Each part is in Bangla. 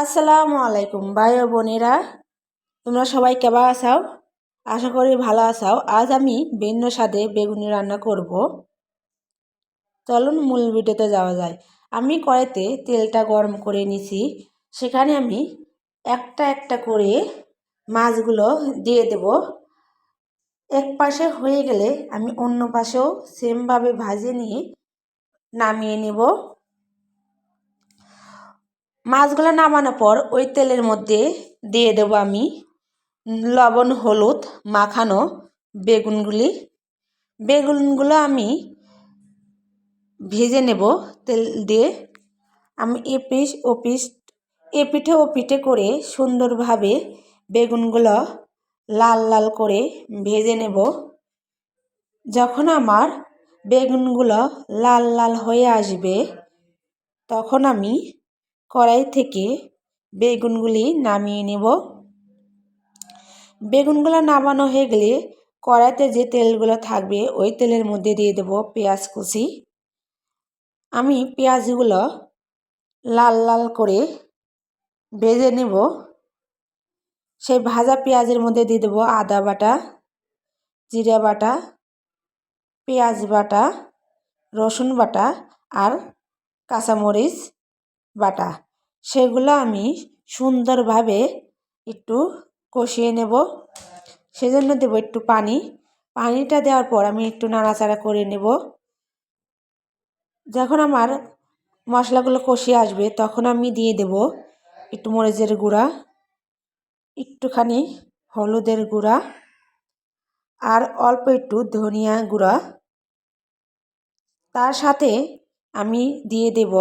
আসসালামু আলাইকুম ভাই ও বোনেরা, তোমরা সবাই কেমন আছো? আশা করি ভালো আছো। আজ আমি ভিন্ন স্বাদে বেগুনি রান্না করব। চলুন মূল ভিডিওতে যাওয়া যায়। আমি কড়াইতে তেলটা গরম করে নিছি। সেখানে আমি একটা একটা করে মাছগুলো দিয়ে দেব। এক পাশে হয়ে গেলে আমি অন্য পাশেও সেমভাবে ভাজে নিয়ে নামিয়ে নেব। মাছগুলো নামানোর পর ওই তেলের মধ্যে দিয়ে দেব আমি লবণ হলুদ মাখানো বেগুনগুলো আমি ভেজে নেব তেল দিয়ে। আমি এপিঠে ওপিঠে করে সুন্দরভাবে বেগুনগুলো লাল লাল করে ভেজে নেব। যখন আমার বেগুনগুলো লাল লাল হয়ে আসবে তখন আমি কড়াই থেকে বেগুনগুলি নামিয়ে নেব। বেগুনগুলো নামানো হয়ে গেলে কড়াইতে যে তেলগুলো থাকবে ওই তেলের মধ্যে দিয়ে দেব পেঁয়াজ কুচি। আমি পেঁয়াজগুলো লাল লাল করে ভেজে নেব। সেই ভাজা পেঁয়াজের মধ্যে দিয়ে দেব আদা বাটা, জিরা বাটা, পেঁয়াজ বাটা, রসুন বাটা আর কাঁচামরিচ বাটা। সেগুলো আমি সুন্দরভাবে একটু কষিয়ে নেব। সেজন্য দেব একটু পানি। পানিটা দেওয়ার পর আমি একটু নাড়াচাড়া করে নেব। যখন আমার মশলাগুলো কষিয়ে আসবে তখন আমি দিয়ে দেব একটু মরিচের গুঁড়া, একটুখানি হলুদের গুঁড়া আর অল্প একটু ধনিয়া গুঁড়া। তার সাথে আমি দিয়ে দেব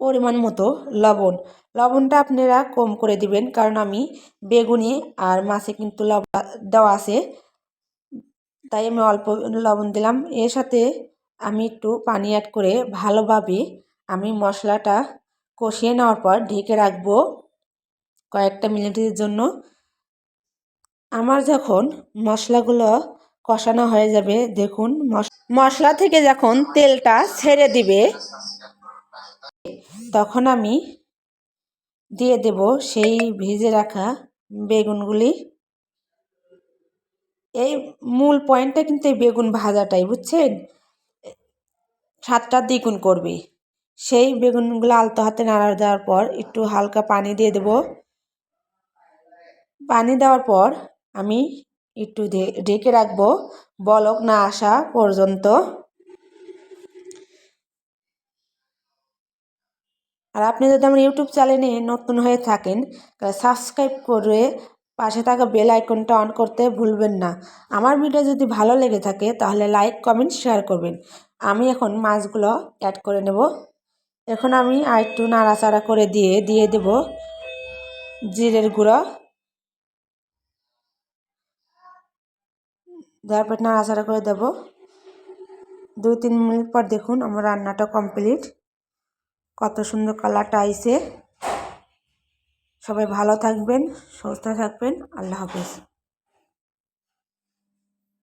পরিমাণ মতো লবণ। লবণটা আপনারা কম করে দিবেন, কারণ আমি বেগুনে আর মাছে কিন্তু লবণ দেওয়া আছে, তাই আমি অল্প লবণ দিলাম। এর সাথে আমি একটু পানি অ্যাড করে ভালোভাবে আমি মশলাটা কষিয়ে নেওয়ার পর ঢেকে রাখবো কয়েকটা মিনিটের জন্য। আমার যখন মশলাগুলো কষানো হয়ে যাবে, দেখুন মশলা থেকে যখন তেলটা ছেড়ে দিবে তখন আমি দিয়ে দেব সেই ভেজে রাখা বেগুনগুলি। এই মূল পয়েন্টটা কিন্তু এই বেগুন ভাজাটাই, বুঝছেন, স্বাদটা দ্বিগুণ করবে। সেই বেগুনগুলো আলতো হাতে নাড়া দেওয়ার পর একটু হালকা পানি দিয়ে দেব। পানি দেওয়ার পর আমি একটু ঢেকে রাখবো বলক না আসা পর্যন্ত। আর আপনি যদি আমার ইউটিউব চ্যানেলে নতুন হয়ে থাকেন তাহলে সাবস্ক্রাইব করে পাশে থাকা বেল আইকনটা অন করতে ভুলবেন না। আমার ভিডিও যদি ভালো লেগে থাকে তাহলে লাইক কমেন্ট শেয়ার করবেন। আমি এখন মাছগুলো অ্যাড করে নেব। এখন আমি আর একটু নাড়াচাড়া করে দিয়ে দেব জিরের গুঁড়ো। দেওয়ার পর নাড়াচাড়া করে দেব। 2-3 মিনিট পর দেখুন আমার রান্নাটা কমপ্লিট। কত সুন্দর কালারটা আইছে। সবাই ভালো থাকবেন, সুস্থ থাকবেন। আল্লাহ হাফেজ।